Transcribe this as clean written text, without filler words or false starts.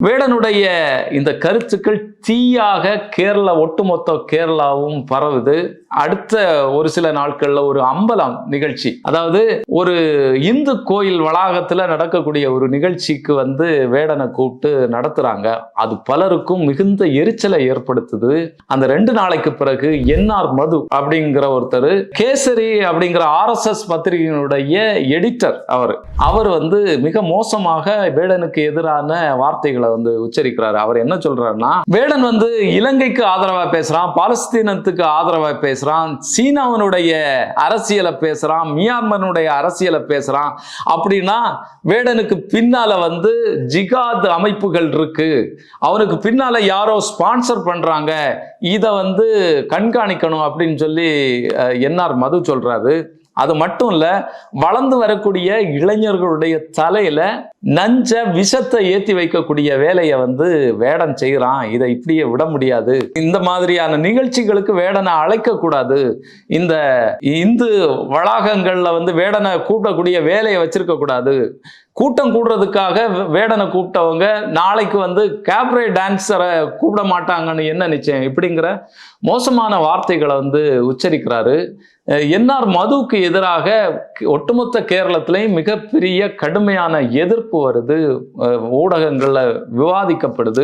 வேடனுடைய இந்த கருத்துக்கள் தீயாக ஒட்டுமொத்த கேரளாவும் பரவுது. அடுத்த ஒரு சில நாட்கள்ல ஒரு அம்பலம் நிகழ்ச்சி, அதாவது ஒரு இந்து கோயில் வளாகத்துல நடக்கக்கூடிய ஒரு நிகழ்ச்சிக்கு வேடனை கூப்பிட்டு நடத்துறாங்க. அது பலருக்கும் மிகுந்த எரிச்சலை ஏற்படுத்துது. அந்த 2 நாளைக்கு பிறகு என்ஆர் மது அப்படிங்கிற ஒருத்தர், கேசரி அப்படிங்கிற RSS பத்திரிகையினுடைய எடிட்டர், அவர் மிக மோசமாக வேடனுக்கு எதிரான வார்த்தைகளை உச்சரிக்கிறார். அவர் என்ன சொல்றாருன்னா, வேடன் இலங்கைக்கு ஆதரவா பேசுறான், பாலஸ்தீனத்துக்கு ஆதரவா பேசுறான், சீனாவினுடைய அரசியலை பேசுறான், மியான்மருடைய அரசியலை பேசுறான். அப்படின்னா வேடனுக்கு பின்னால ஜிகாத் அமைப்புகள் இருக்கு, அவனுக்கு பின்னால யாரோ ஸ்பான்சர் பண்றாங்க, இத கண்காணிக்கணும் அப்படின்னு சொல்லி என்ஆர் மது சொல்றாரு. அது மட்டும் இல்ல, வளர்ந்து வரக்கூடிய இளைஞர்களுடைய தலையில நஞ்ச விஷத்தை ஏத்தி வைக்கக்கூடிய வேலையை வேடன் செய்யறான். இதை இப்படியே விட முடியாது. இந்த மாதிரியான நிகழ்ச்சிகளுக்கு வேடனை அழைக்க கூடாது. இந்த இந்து வளாகங்கள்ல வேடனை கூப்பிடக்கூடிய வேலையை வச்சிருக்க கூடாது. கூட்டம் கூடுறதுக்காக வேடனை கூப்பிட்டவங்க நாளைக்கு கேப்ரே டான்ஸரை கூப்பிட மாட்டாங்கன்னு என்ன நிச்சயம்? இப்படிங்கிற மோசமான வார்த்தைகளை உச்சரிக்கிறாரு. என்ஆர் மதுவுக்கு எதிராக ஒட்டுமொத்த கேரளத்திலையும் மிகப்பெரிய கடுமையான எதிர்ப்பு வருது, ஊடகங்கள்ல விவாதிக்கப்படுது.